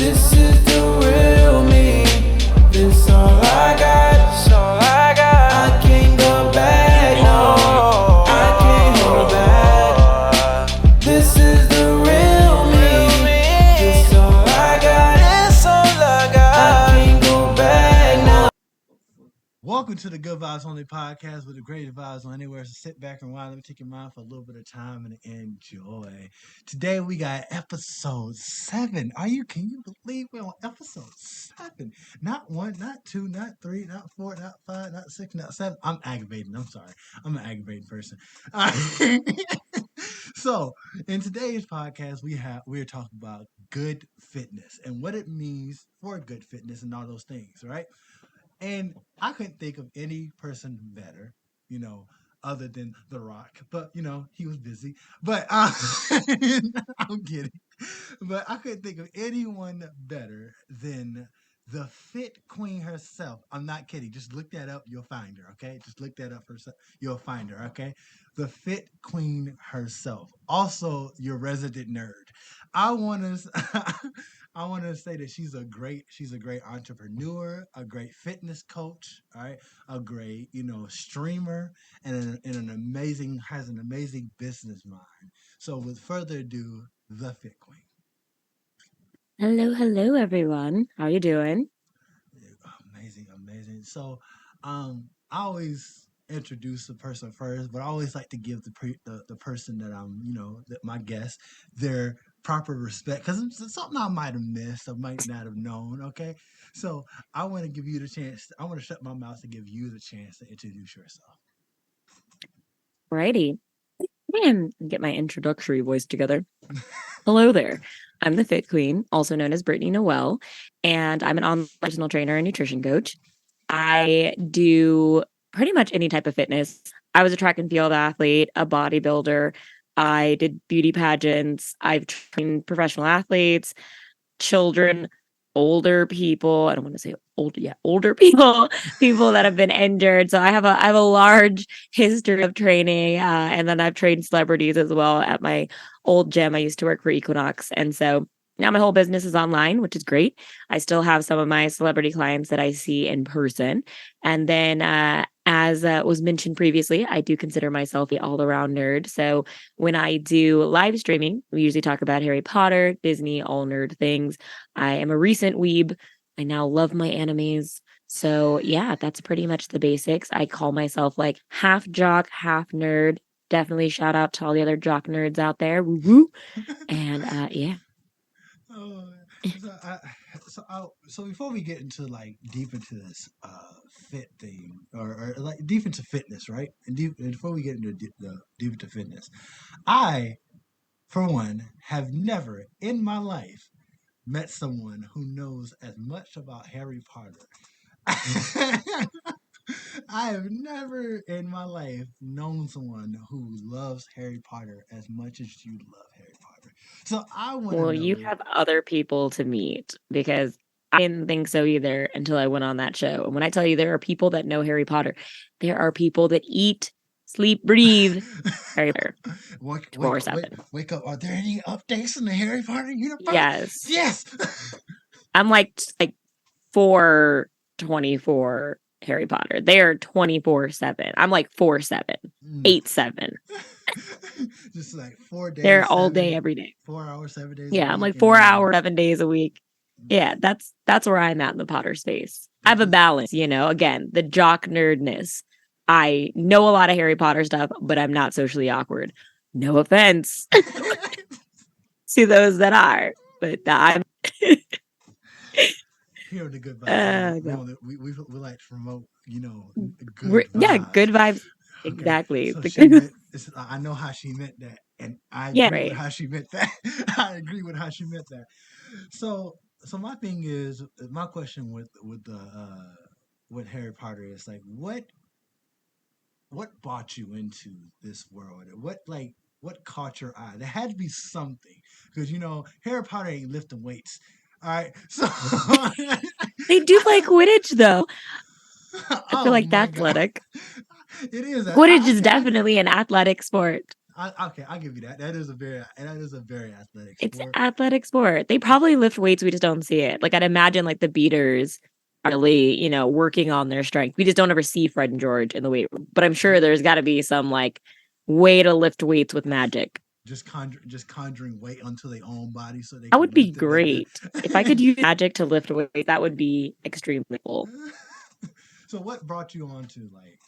This is the real me. This all I got. This all I got. I can't go back. No, I can't hold back. This is the real me. This all I got. This all I got. I can't go back. No. Welcome to the Good Vibes Only podcast with the greatest vibes on anywhere. So sit back and while let me take your mind for a little bit of time and enjoy. Today we got episode 7. Can you believe we're on episode 7? Not 1, not 2, not 3, not 4, not 5, not 6, not 7. I'm aggravating. I'm sorry. I'm an aggravating person. So in today's podcast, we're talking about good fitness and what it means for good fitness and all those things, right? And I couldn't think of any person better, other than The Rock. But, he was busy. But I'm kidding. But I couldn't think of anyone better than the fit queen herself. I'm not kidding. Just look that up. You'll find her, okay? Just look that up herself. You'll find her, okay? The fit queen herself. Also, your resident nerd. I want to I want to say that she's a great entrepreneur, a great fitness coach, all right, a great streamer, and has an amazing business mind. So with further ado, the Fit Queen. Hello, everyone. How you doing? Amazing. So, I always introduce the person first, but I always like to give the person that I'm, that my guest, their proper respect because it's something I might have missed, I might not have known. Okay, so I want to give you the chance. I want to shut my mouth to give you the chance to introduce yourself. Righty. Get my introductory voice together. Hello there. I'm the Fit Queen, also known as Brittany Noel, and I'm an online personal trainer and nutrition coach. I do pretty much any type of fitness. I was a track and field athlete, a bodybuilder. I did beauty pageants. I've trained professional athletes, children, older people. I don't want to say older people, people that have been injured. So I have a large history of training, and then I've trained celebrities as well at my old gym. I used to work for Equinox, and so now my whole business is online, which is great. I still have some of my celebrity clients that I see in person, and then as was mentioned previously, I do consider myself an all-around nerd. So when I do live streaming, we usually talk about Harry Potter, Disney, all nerd things. I am a recent weeb. I now love my animes. So yeah, that's pretty much the basics. I call myself like half jock, half nerd. Definitely shout out to all the other jock nerds out there. Woo-woo. And yeah. Oh, so before we get into like deep into this fit thing or like deep into fitness, right? And before we get into deep into fitness, I, for one, have never in my life met someone who knows as much about Harry Potter. I have never in my life known someone who loves Harry Potter as much as you love Harry Potter. So I want to Well, know. you have other people to meet because I didn't think so either until I went on that show. And when I tell you there are people that know Harry Potter, there are people that eat, sleep, breathe Harry Potter. Wake up. Are there any updates in the Harry Potter universe? Yes. I'm like 424 Harry Potter. They are 24/7. I'm like 4/7, 8/7. Just like 4 days. They're all day, every day. 4 hours, 7 days. Yeah, I'm like 4 hours, 7 days a week. Yeah, that's where I'm at in the Potter space. I have a balance, again, the jock nerdness. I know a lot of Harry Potter stuff, but I'm not socially awkward. No offense to those that are, but I'm here the good vibes. We like to promote, good vibes. Good vibes. Okay. Exactly. I know how she meant that, and I agree with how she meant that. I agree with how she meant that. So my thing is, my question with Harry Potter is like, what brought you into this world? What caught your eye? There had to be something, because Harry Potter ain't lifting weights. All right, so they do play Quidditch though. I feel like that's athletic. It is. Quidditch is definitely an athletic sport. Okay, I'll give you that. That is a very athletic It's sport. athletic sport. They probably lift weights, we just don't see it. Like I'd imagine like the beaters are really, working on their strength. We just don't ever see Fred and George in the weight room. But I'm sure there's got to be some like way to lift weights with magic. Just conjuring weight onto their own body so they That can would be lift it like great. If I could use magic to lift weight, that would be extremely cool. So what brought you on to like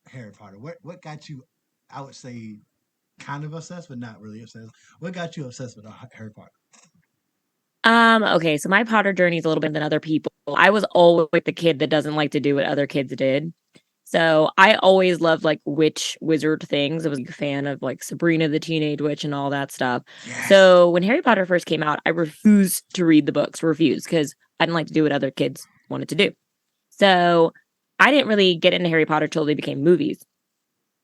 Harry Potter? What got you, I would say, kind of obsessed, but not really obsessed. What got you obsessed with Harry Potter? Okay, so my Potter journey is a little bit than other people. I was always the kid that doesn't like to do what other kids did. So I always loved like witch wizard things. I was a fan of like Sabrina the Teenage Witch and all that stuff. Yes. So when Harry Potter first came out, I refused to read the books, refused because I didn't like to do what other kids wanted to do. So I didn't really get into Harry Potter till they became movies.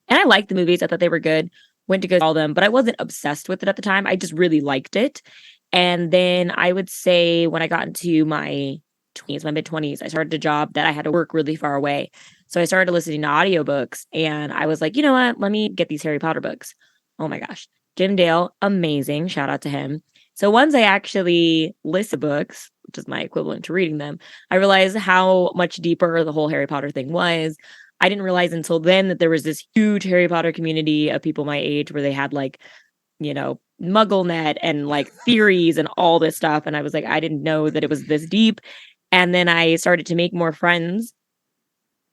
And I liked the movies. I thought they were good. Went to go see all them, but I wasn't obsessed with it at the time. I just really liked it. And then I would say when I got into my 20s, my mid 20s, I started a job that I had to work really far away. So I started listening to audiobooks and I was like, you know what? Let me get these Harry Potter books. Oh my gosh. Jim Dale, amazing. Shout out to him. So once I actually listen to books, which is my equivalent to reading them, I realized how much deeper the whole Harry Potter thing was. I didn't realize until then that there was this huge Harry Potter community of people my age where they had like, MuggleNet and like theories and all this stuff. And I was like, I didn't know that it was this deep. And then I started to make more friends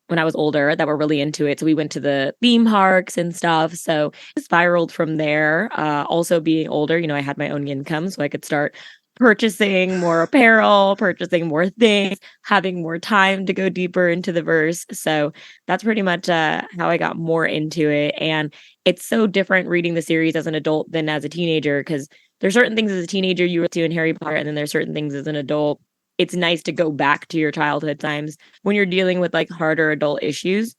when I was older that were really into it. So we went to the theme parks and stuff. So it spiraled from there. Also being older, I had my own income, so I could start purchasing more apparel, purchasing more things, having more time to go deeper into the verse. So that's pretty much how I got more into it. And it's so different reading the series as an adult than as a teenager because there's certain things as a teenager you were to in Harry Potter, and then there's certain things as an adult. It's nice to go back to your childhood times when you're dealing with like harder adult issues.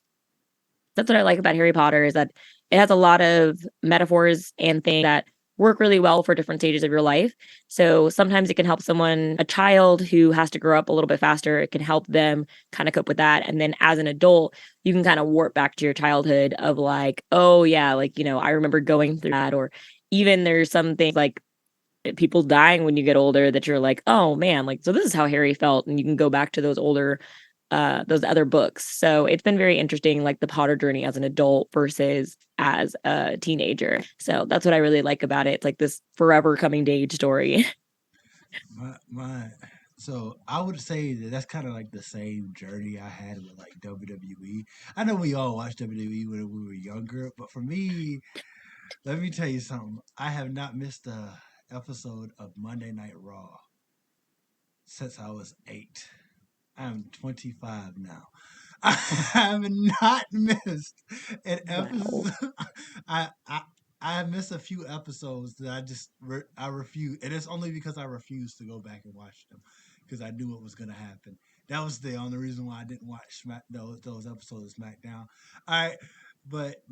That's what I like about Harry Potter is that it has a lot of metaphors and things that work really well for different stages of your life. So sometimes it can help someone, a child who has to grow up a little bit faster, it can help them kind of cope with that. And then as an adult, you can kind of warp back to your childhood of like, oh yeah, like, I remember going through that. Or even there's some things like people dying when you get older that you're like, oh man, like so this is how Harry felt, and you can go back to those other books. So it's been very interesting, like the Potter journey as an adult versus as a teenager. So that's what I really like about it. It's like this forever coming to age story. My so I would say that that's kind of like the same journey I had with like WWE. I know we all watched WWE when we were younger, but for me, let me tell you something. I have not missed a episode of Monday Night Raw since I was 8. I'm 25 now. I have not missed an Wow. episode. I I I have missed a few episodes that I refuse, and it's only because I refused to go back and watch them because I knew what was going to happen. That was the only reason why I didn't watch those episodes of SmackDown. All right, but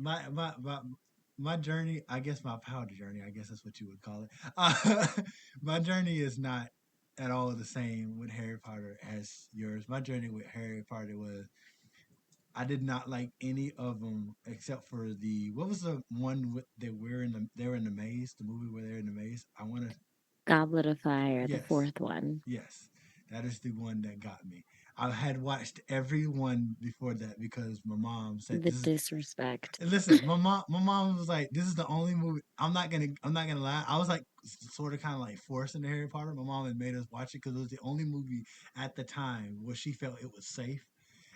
my journey, I guess my powder journey, I guess that's what you would call it. My journey is not at all the same with Harry Potter as yours. My journey with Harry Potter was I did not like any of them except for the what was the one with they were in the maze, the movie where they're in the maze. I want to Goblet of Fire, the yes, fourth one. yes, that is the one that got me. I had watched every one before that because my mom said The this is. disrespect. And listen, my mom was like, "This is the only movie." I'm not gonna lie. I was like, sort of, kind of like forcing the Harry Potter. My mom had made us watch it because it was the only movie at the time where she felt it was safe.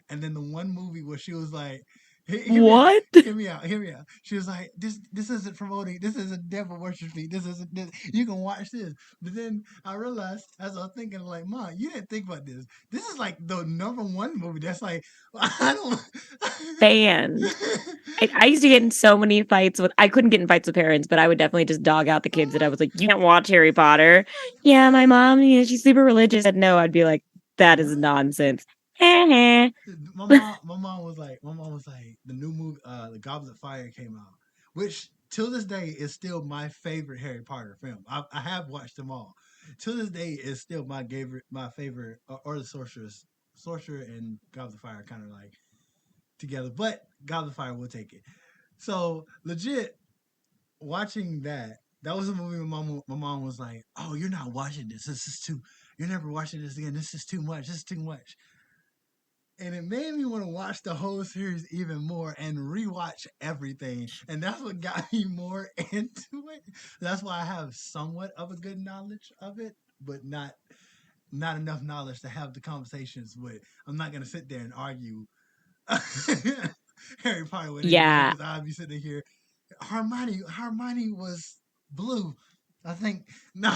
And then the one movie where she was like, hear me out, What? hear me out, hear me out. She was like, this isn't promoting, this isn't devil worship me, this isn't this. You can watch this. But then I realized as I was thinking, like, Mom, you didn't think about this. This is like the number one movie that's like, I don't. Banned. I used to get in so many fights with I couldn't get in fights with parents, but I would definitely just dog out the kids that I was like, "You can't watch Harry Potter." Yeah, my mom, she's super religious. Said no, I'd be like, "That is nonsense." Heh My mom was like, the new movie, the Goblet of Fire came out, which till this day is still my favorite Harry Potter film. I have watched them all. To this day is still my favorite, or the Sorcerer and Goblet of Fire kind of like together, but Goblet of Fire will take it. So legit, watching that was a movie my mom was like, "Oh, you're not watching this. This is too. You're never watching this again. This is too much. This is too much." And it made me want to watch the whole series even more and rewatch everything. And that's what got me more into it. That's why I have somewhat of a good knowledge of it, but not enough knowledge to have the conversations with. I'm not gonna sit there and argue Harry Potter with anybody Yeah. because I'll be sitting here. Hermione was blue. I think no.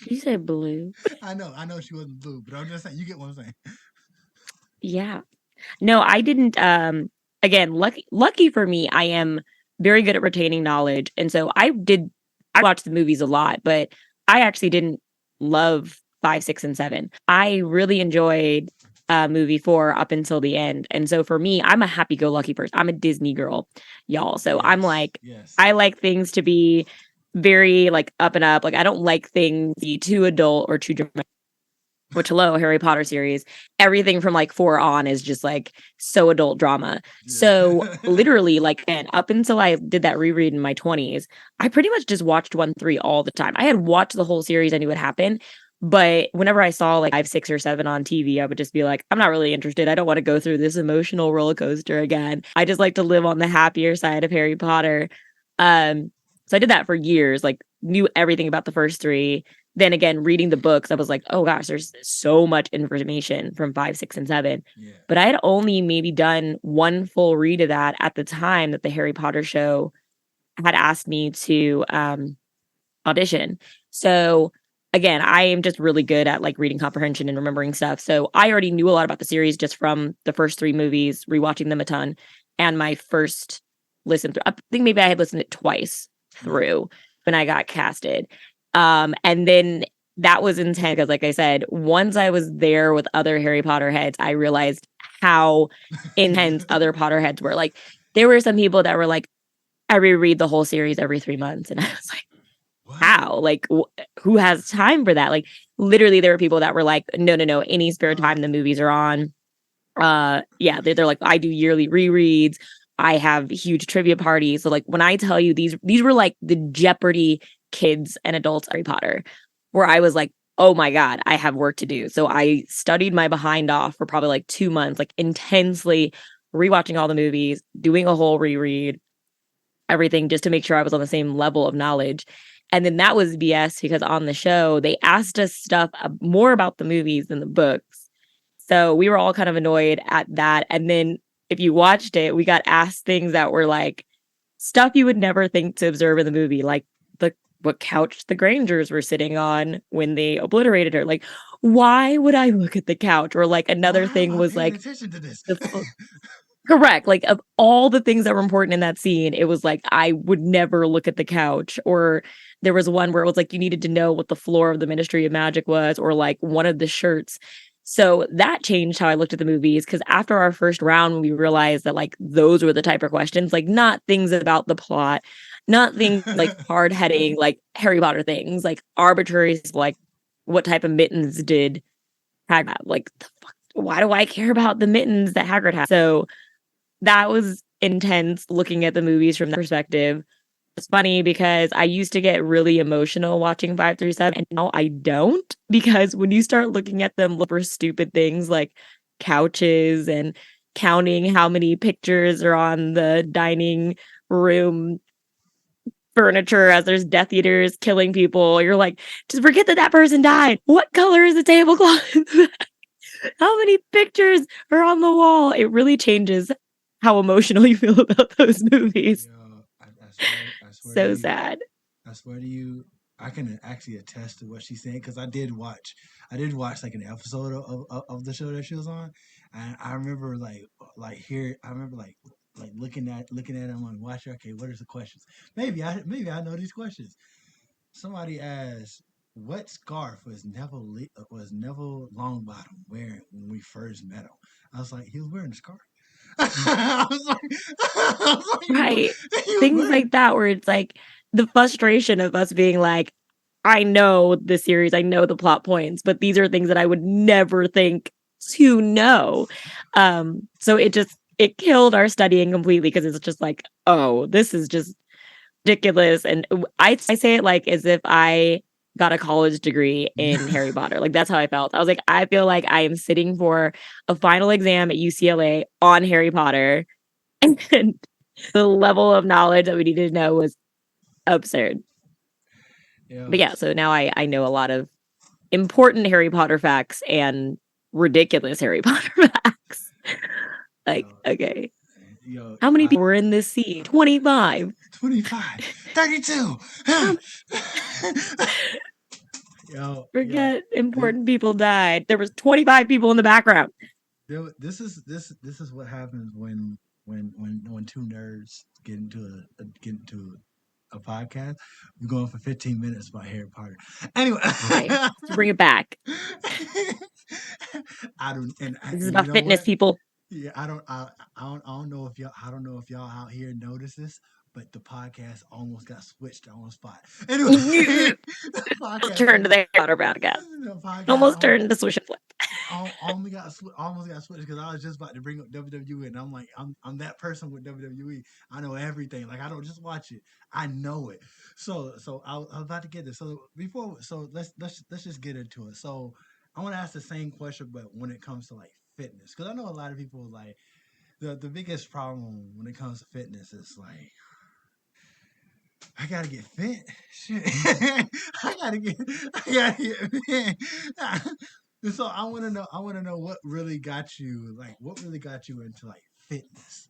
You said blue. I know she wasn't blue, but I'm just saying you get what I'm saying. Yeah. No, I didn't again, lucky for me, I am very good at retaining knowledge. And so I watched the movies a lot, but I actually didn't love 5, 6, and 7. I really enjoyed movie 4 up until the end. And so for me, I'm a happy-go-lucky person. I'm a Disney girl, y'all. So I'm Yes, like, yes. I like things to be very like up and up. Like I don't like things to be too adult or too dramatic. Which hello, Harry Potter series, everything from like 4 on is just like so adult drama. So Yeah. literally, like, and up until I did that reread in my 20s, I pretty much just watched 1, 3 all the time. I had watched the whole series, I knew what happened. But whenever I saw like 5, 6, or 7 on TV, I would just be like, I'm not really interested. I don't want to go through this emotional roller coaster again. I just like to live on the happier side of Harry Potter. So I did that for years, like knew everything about the first 3. Then again, reading the books, I was like, oh gosh, there's so much information from 5, 6, and 7. Yeah. But I had only maybe done one full read of that at the time that the Harry Potter show had asked me to audition. So again, I am just really good at like reading comprehension and remembering stuff. So I already knew a lot about the series just from the first 3 movies, rewatching them a ton, and my first listen through. I think maybe I had listened it twice Yeah. through when I got casted. And then that was intense because, like I said, once I was there with other Harry Potter heads, I realized how intense other Potterheads were. Like, there were some people that were like, I reread the whole series every 3 months, and I was like, What? how? Like, who has time for that? Like, literally, there were people that were like, no, no, no. Any spare time the movies are on. Yeah, they're like, I do yearly rereads. I have huge trivia parties. So like, when I tell you these were like the Jeopardy kids and adults Harry Potter, where I was like, oh my God, I have work to do. So I studied my behind off for probably like 2 months, like intensely rewatching all the movies, doing a whole reread, everything just to make sure I was on the same level of knowledge. And then that was BS because on the show, they asked us stuff more about the movies than the books. So we were all kind of annoyed at that. And then if you watched it, we got asked things that were like stuff you would never think to observe in the movie, like the what couch the Grangers were sitting on when they obliterated her. Like, why would I look at the couch? Or like another Why am thing I was paying like attention to this? the correct. Like of all the things that were important in that scene, it was like I would never look at the couch. Or there was one where it was like you needed to know what the floor of the Ministry of Magic was, or like one of the shirts. So that changed how I looked at the movies because after our first round, we realized that like those were the type of questions, like not things about the plot, not things like hard heading, like Harry Potter things, like arbitrary, like what type of mittens did Hagrid have? Like, the fuck, why do I care about the mittens that Hagrid had? So that was intense looking at the movies from that perspective. It's funny because I used to get really emotional watching 5 through 7, and now I don't because when you start looking at them look for stupid things like couches and counting how many pictures are on the dining room furniture as there's Death Eaters killing people, you're like, just forget that that person died. What color is the tablecloth? How many pictures are on the wall? It really changes how emotional you feel about those movies. Yo, I swear to So you, sad. I swear to you, I can actually attest to what she's saying because I did watch like an episode of the show that she was on, and I remember I remember looking at them and watching. Okay, what is the questions? Maybe I know these questions. Somebody asked, "What scarf was Neville Longbottom wearing when we first met him?" I was like, "He was wearing a scarf." I was like, I was like, "What? Right. He was Things wearing." like that where it's like the frustration of us being like, I know the series, I know the plot points, but these are things that I would never think to know. So it killed our studying completely because it's just like, oh, this is just ridiculous. And I say it like as if I got a college degree in Harry Potter. Like that's how I felt. I was like, I feel like I am sitting for a final exam at UCLA on Harry Potter. And the level of knowledge that we needed to know was absurd. But yeah, so now I know a lot of important Harry Potter facts and ridiculous Harry Potter facts. Like, okay. How many people were in this scene? 25. 25. 32. Forget important people died. There was 25 people in the background. This is what happens when two nerds get into a podcast. We're going for 15 minutes about Harry Potter. Anyway, okay, bring it back. This is about fitness, people. Yeah, I don't know if y'all out here notice this, but the podcast almost got switched on the spot. Anyway, turned to the Potter podcast. Almost turned to Swish and Flip. Almost got switched because I was just about to bring up WWE, and I'm like, I'm that person with WWE. I know everything. Like I don't just watch it, I know it. So I was about to get this. So let's just get into it. So I want to ask the same question, but when it comes to like fitness, because I know a lot of people like the biggest problem when it comes to fitness is like, I gotta get fit. Shit. I gotta get fit. So I wanna know what really got you into like fitness.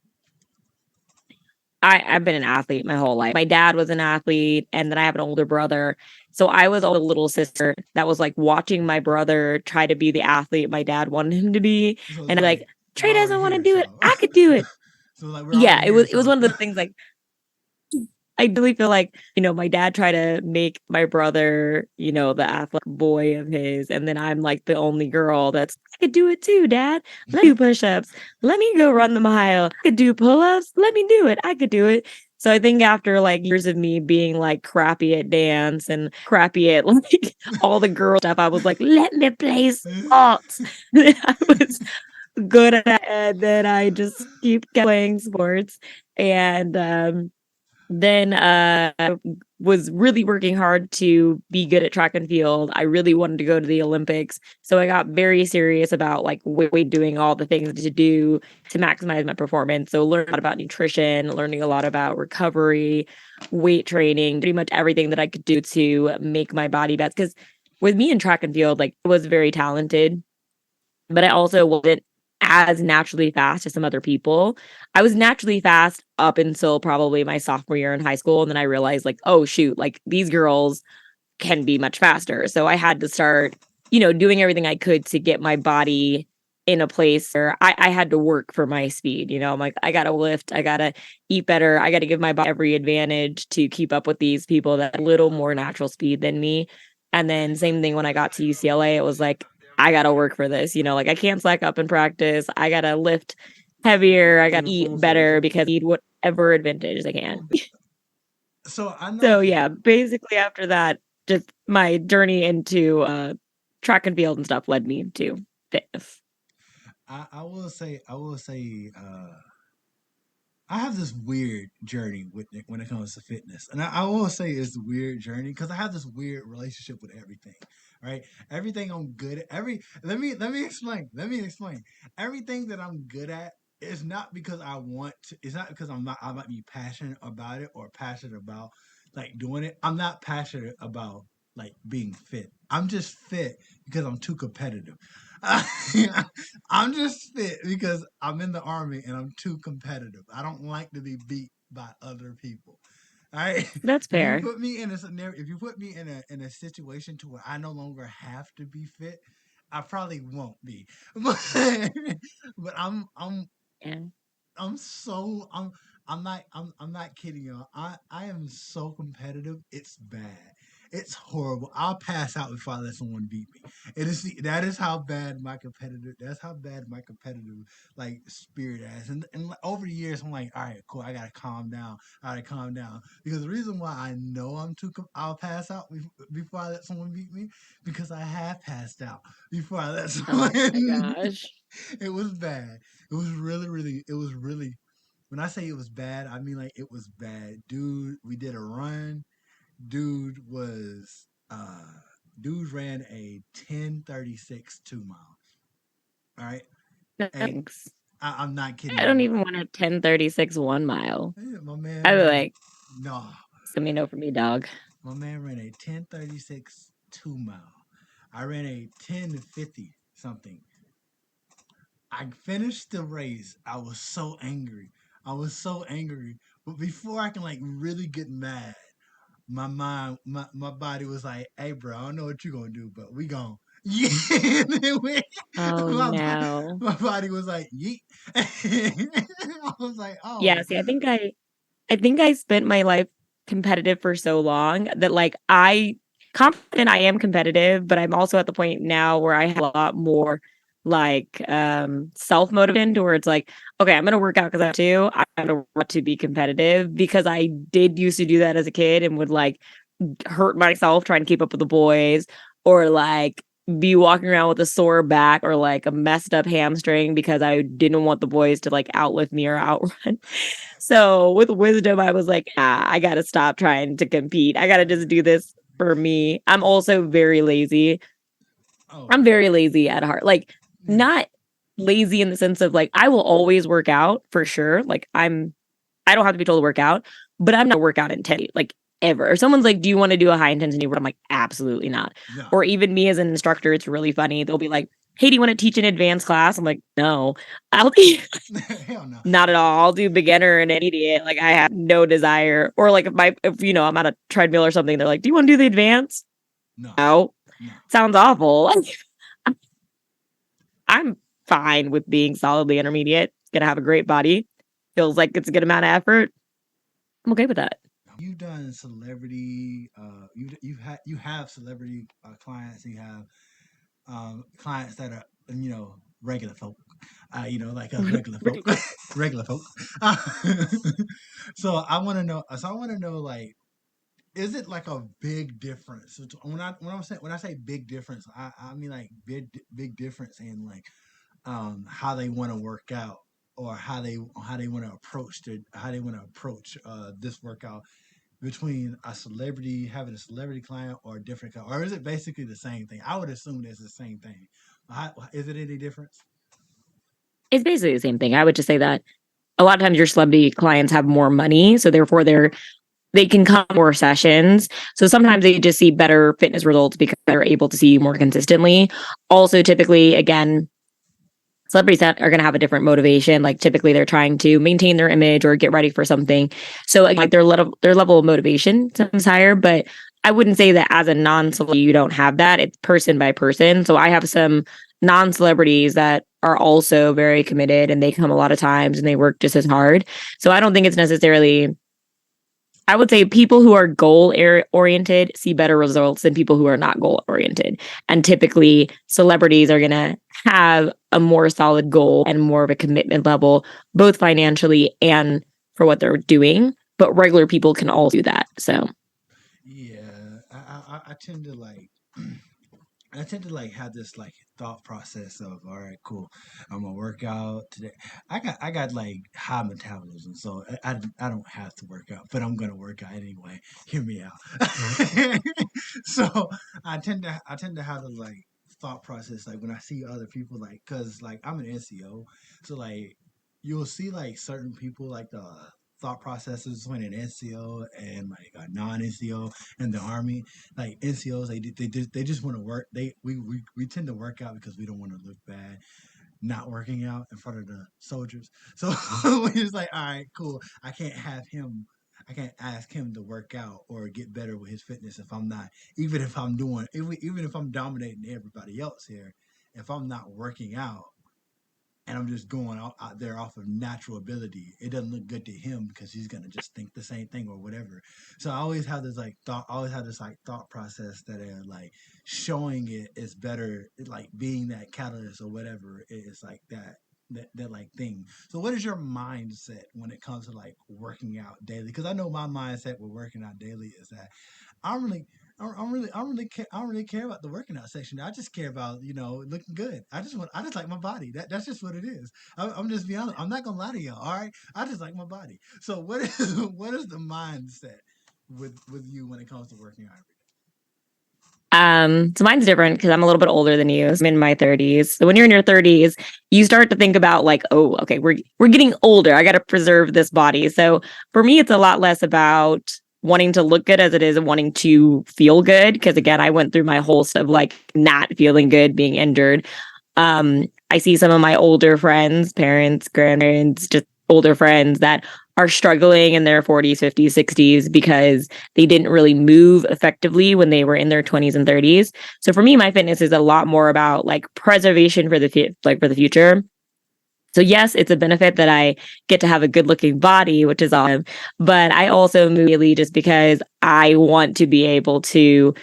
I've been an athlete my whole life. My dad was an athlete, and then I have an older brother. So I was a little sister that was like watching my brother try to be the athlete my dad wanted him to be. So and I'm like, Trey doesn't want to do it. I could do it. So like yeah, it was one of the things like I really feel like, my dad tried to make my brother, the athletic boy of his. And then I'm like the only girl I could do it too, Dad. Let me do push-ups. Let me go run the mile. I could do pull-ups. Let me do it. I could do it. So I think after like years of me being like crappy at dance and crappy at like all the girl stuff, I was like, let me play sports. I was good at it, and then I just keep playing sports. And then I was really working hard to be good at track and field. I really wanted to go to the Olympics. So I got very serious about like doing all the things to do to maximize my performance. So learn a lot about nutrition, learning a lot about recovery, weight training, pretty much everything that I could do to make my body best. Because with me in track and field, like I was very talented, but I also wasn't as naturally fast as some other people. I was naturally fast up until probably my sophomore year in high school. And then I realized like, oh shoot, like these girls can be much faster. So I had to start, doing everything I could to get my body in a place where I had to work for my speed. I'm like, I gotta lift, I gotta eat better, I gotta give my body every advantage to keep up with these people that a little more natural speed than me. And then same thing when I got to UCLA, it was like, I gotta work for this, like I can't slack up in practice. I gotta lift heavier. I gotta eat better because I need whatever advantage I can. So I know. So yeah, basically after that, just my journey into track and field and stuff led me to fitness. I will say, I have this weird journey when it comes to fitness, and I will say it's a weird journey because I have this weird relationship with everything. Right, everything I'm good at. Let me explain. Everything that I'm good at is not because I want to. It's not because I might be passionate about it or passionate about like doing it. I'm not passionate about like being fit. I'm just fit because I'm too competitive. I'm just fit because I'm in the army and I'm too competitive. I don't like to be beat by other people. All right, that's fair. If you put me in a scenario, if you put me in a situation to where I no longer have to be fit, I probably won't be. But I'm not kidding y'all. I am so competitive. It's bad. It's horrible. I'll pass out before I let someone beat me. That is how bad my competitive. That's how bad my competitive like spirit is. And like, over the years, I'm like, all right, cool. I gotta calm down. Because the reason why I know I'll pass out before I let someone beat me because I have passed out before I let someone. Oh my gosh! It was bad. It was really, really. when I say it was bad, I mean like it was bad, dude. We did a run. Dude was dude ran a 10:36 2 mile. All right, hey, Thanks. I'm not kidding I you. don't even want a 10:36 1 mile. My man I was ran like, no, it's gonna be no for me, dog. my man ran a 10:36 2 mile. I ran a 10:50 something. I finished the race. I was so angry. I was so angry. But before I can like really get mad, my mind, my body was like, "Hey, bro, I don't know what you're gonna do, but we gon' yeah." And then Oh my no. my body was like, "Yeet." I was like, Yeah, "Oh, see, I think I spent my life competitive for so long that like I confident I am competitive, but I'm also at the point now where I have a lot more like self-motivation to where it's like, okay, I'm gonna work out because I have to. I'm gonna want to be competitive because I did used to do that as a kid and would like hurt myself trying to keep up with the boys or like be walking around with a sore back or like a messed up hamstring because I didn't want the boys to like outlift me or outrun. So with wisdom, I was like, I gotta stop trying to compete. I gotta just do this for me. I'm also very lazy. oh, I'm very lazy at heart. Like, yeah, not lazy in the sense of like I will always work out for sure. Like I don't have to be told to work out, but I'm not workout intensity like ever. If someone's like, "Do you want to do a high intensity work?" I'm like, "Absolutely not." no, Or even me as an instructor, it's really funny. They'll be like, "Hey, do you want to teach an advanced class?" I'm like, "No, I'll be hell no, not at all. I'll do beginner and idiot. Like I have no desire." Or like if I'm on a treadmill or something, they're like, "Do you want to do the advanced?" no, No, no. sounds awful. I'm fine with being solidly intermediate. Gonna have a great body. Feels like it's a good amount of effort. I'm okay with that. You've done celebrity. You have celebrity clients. You have clients that are regular folk. Like us regular folk, Pretty cool. regular folk. Uh, so I want to know. So I want to know like. Is it like a big difference? So when I say big difference, I mean like big difference in like how they want to work out or how they want to approach this workout between a celebrity having a celebrity client or a different client, or is it basically the same thing? I would assume it's the same thing. Is it any difference? It's basically the same thing. I would just say that a lot of times your celebrity clients have more money, so therefore they can come more sessions. So sometimes they just see better fitness results because they're able to see you more consistently. Also, typically, again, celebrities that are going to have a different motivation. Like typically, they're trying to maintain their image or get ready for something. So like their level of motivation is higher. But I wouldn't say that as a non-celebrity you don't have that. It's person by person. So I have some non-celebrities that are also very committed and they come a lot of times and they work just as hard. So I don't think it's necessarily, I would say people who are goal oriented see better results than people who are not goal oriented. And typically, celebrities are going to have a more solid goal and more of a commitment level, both financially and for what they're doing. But regular people can all do that. So Yeah, I tend to like I tend to like have this like thought process of all right, cool. I'm gonna work out today. I got like high metabolism, so I don't have to work out, but I'm gonna work out anyway. Hear me out. So I tend to have the like thought process like when I see other people like because like I'm an NCO, so like you'll see like certain people like the thought processes when an NCO and like a non-NCO in the army like NCOs, they just want to work. We tend to work out because we don't want to look bad not working out in front of the soldiers. So we just like, all right, cool. I can't ask him to work out or get better with his fitness if I'm not, even if I'm dominating everybody else here, if I'm not working out, and I'm just going out there off of natural ability, it doesn't look good to him because he's gonna just think the same thing or whatever. So I always have this like thought, I always have this like thought process that like showing it is better, like being that catalyst or whatever is like that like thing. So what is your mindset when it comes to like working out daily? Because I know my mindset with working out daily is that I'm really I don't really care about the working out section. I just care about looking good. I just like my body. That's just what it is. I'm just be honest. I'm not gonna lie to y'all. All right, I just like my body. So what is what is the mindset with you when it comes to working out every So mine's different because I'm a little bit older than you. So I'm in my 30s. So when you're in your 30s, you start to think about like, oh, okay, we're getting older. I got to preserve this body. So for me, it's a lot less about wanting to look good as it is wanting to feel good. Because again, I went through my whole stuff of like not feeling good, being injured. I see some of my older friends, parents, grandparents, just older friends that are struggling in their 40s, 50s, 60s because they didn't really move effectively when they were in their 20s and 30s. So for me, my fitness is a lot more about like preservation for for the future. So yes, it's a benefit that I get to have a good looking body, which is awesome. But I also move daily just because I want to be able to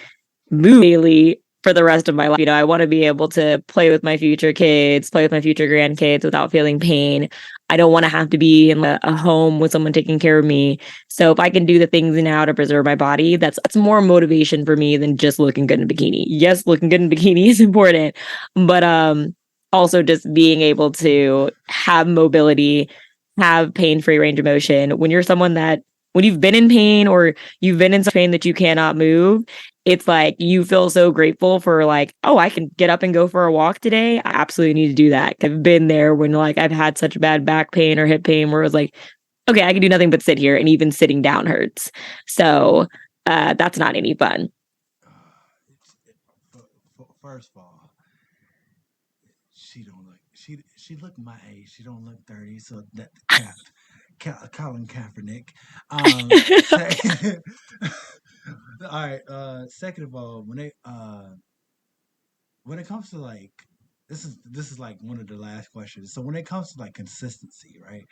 move daily for the rest of my life. I want to be able to play with my future kids, play with my future grandkids without feeling pain. I don't want to have to be in a home with someone taking care of me. So if I can do the things now to preserve my body, that's more motivation for me than just looking good in a bikini. Yes, looking good in a bikini is important, but also just being able to have mobility, have pain-free range of motion. When you've been in pain or you've been in such pain that you cannot move, it's like you feel so grateful for like, oh, I can get up and go for a walk today. I absolutely need to do that. I've been there when like I've had such bad back pain or hip pain where it was like, okay, I can do nothing but sit here, and even sitting down hurts. So that's not any fun. First of all, she look my age. She don't look 30. So that Colin Kaepernick. Second, all right. Second of all, when it comes to like this is like one of the last questions. So when it comes to like consistency, right?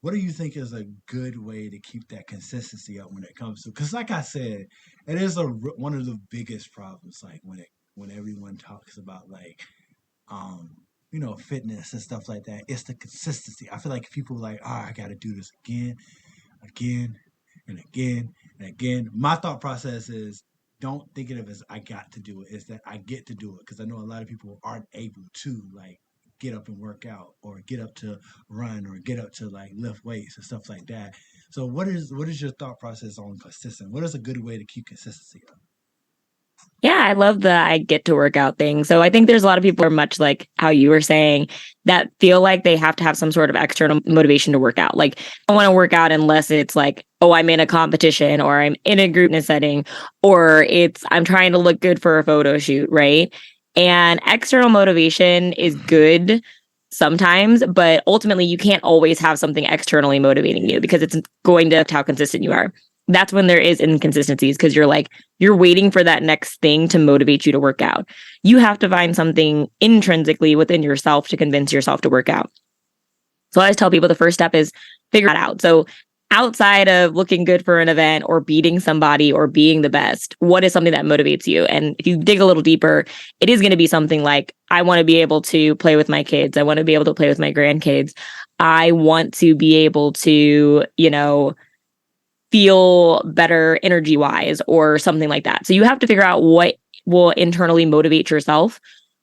What do you think is a good way to keep that consistency up when it comes to? Because like I said, it is one of the biggest problems. Like when everyone talks about like um fitness and stuff like that, it's the consistency. I feel like people are like, oh, I got to do this again and again and again. My thought process is don't think of it as I got to do it. It's that I get to do it because I know a lot of people aren't able to like get up and work out or get up to run or get up to like lift weights and stuff like that. So what is your thought process on consistent? What is a good way to keep consistency up? Yeah, I love the I get to work out thing. So I think there's a lot of people who are much like how you were saying that feel like they have to have some sort of external motivation to work out. Like I want to work out unless it's like, oh, I'm in a competition or I'm in a group setting or it's I'm trying to look good for a photo shoot, right? And external motivation is good sometimes, but ultimately you can't always have something externally motivating you because it's going to how consistent you are. That's when there is inconsistencies because you're waiting for that next thing to motivate you to work out. You have to find something intrinsically within yourself to convince yourself to work out. So I always tell people the first step is figure it out. So outside of looking good for an event or beating somebody or being the best, what is something that motivates you? And if you dig a little deeper, it is going to be something like, I want to be able to play with my kids. I want to be able to play with my grandkids. I want to be able to, feel better energy wise or something like that. So you have to figure out what will internally motivate yourself.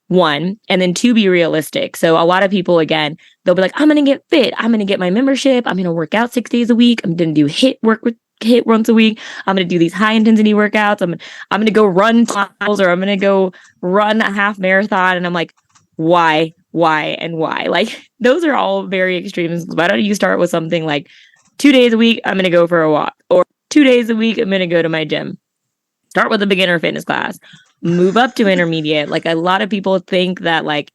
One, and then two, be realistic. So a lot of people, again, they'll be like, I'm going to get fit. I'm going to get my membership. I'm going to work out 6 days a week. I'm going to do HIIT once a week. I'm going to do these high intensity workouts. I'm going to go run miles or I'm going to go run a half marathon. And I'm like, why, and why? Like those are all very extremes. Why don't you start with something like 2 days a week, I'm going to go for a walk, or 2 days a week, I'm going to go to my gym. Start with a beginner fitness class, move up to intermediate. Like a lot of people think that like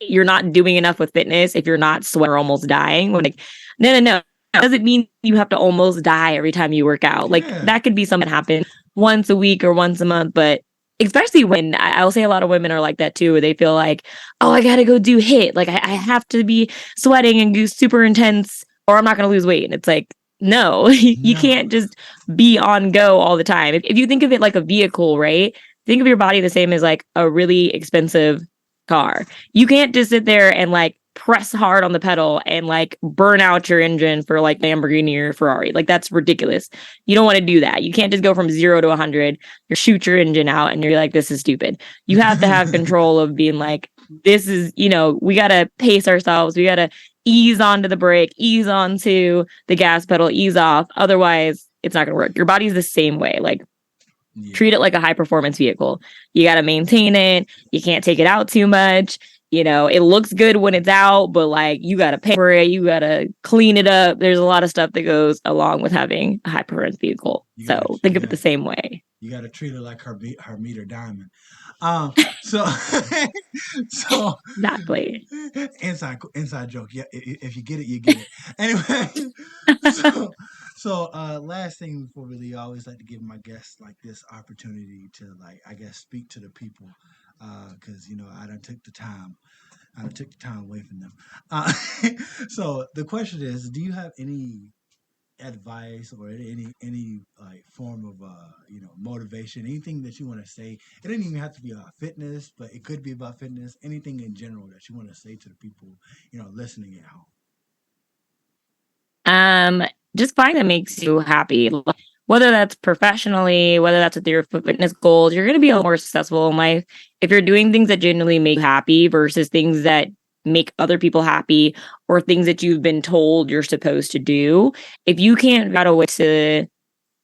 you're not doing enough with fitness if you're not sweating or almost dying. Like, no. It doesn't mean you have to almost die every time you work out. Like that could be something that happens once a week or once a month, but especially when I'll say a lot of women are like that too, where they feel like, oh, I got to go do HIIT. Like I have to be sweating and do super intense or I'm not going to lose weight. And it's like, no, you can't just be on go all the time. If you think of it like a vehicle, right? Think of your body the same as like a really expensive car. You can't just sit there and like press hard on the pedal and like burn out your engine for like Lamborghini or Ferrari. Like that's ridiculous. You don't want to do that. You can't just go from 0 to 100, you shoot your engine out and you're like, this is stupid. You have to have control of being like, this is, we got to pace ourselves. We got to ease onto the brake, ease onto the gas pedal, ease off. Otherwise, it's not going to work. Your body's the same way. Like, treat it like a high performance vehicle. You got to maintain it. You can't take it out too much. It looks good when it's out, but like you got to pay for it. You got to clean it up. There's a lot of stuff that goes along with having a high performance vehicle. Think of it the same way. You got to treat her like her meter diamond. So exactly. Inside joke. Yeah, if you get it, you get it. Anyway, so last thing before we leave, I always like to give my guests like this opportunity to like, I guess, speak to the people, because I done took the time. I took the time away from them. So the question is, do you have any advice or any like form of motivation, anything that you want to say? It doesn't even have to be about fitness, but it could be about fitness, anything in general that you want to say to the people listening at home. Just find that makes you happy, whether that's professionally, whether that's with your fitness goals. You're going to be a lot more successful in life if you're doing things that genuinely make you happy versus things that make other people happy or things that you've been told you're supposed to do. If you can't figure out a way to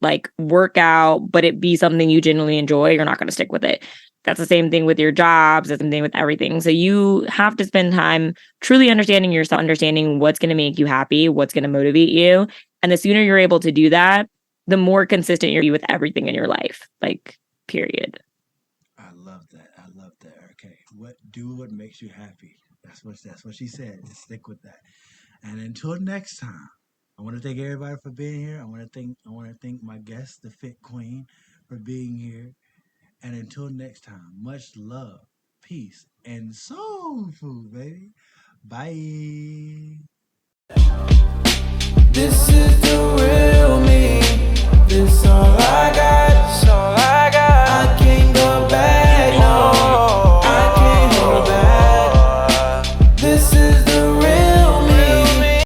like work out, but it be something you genuinely enjoy, you're not going to stick with it. That's the same thing with your jobs. That's the same thing with everything. So you have to spend time truly understanding yourself, understanding what's going to make you happy, what's going to motivate you. And the sooner you're able to do that, the more consistent you'll be with everything in your life. Like, period. I love that. Okay. Do what makes you happy. That's what she said. Just stick with that. And until next time, I want to thank everybody for being here. I want to thank my guest, the Fit Queen, for being here. And until next time, much love, peace, and soul food, baby. Bye. This is the real me. This all I got.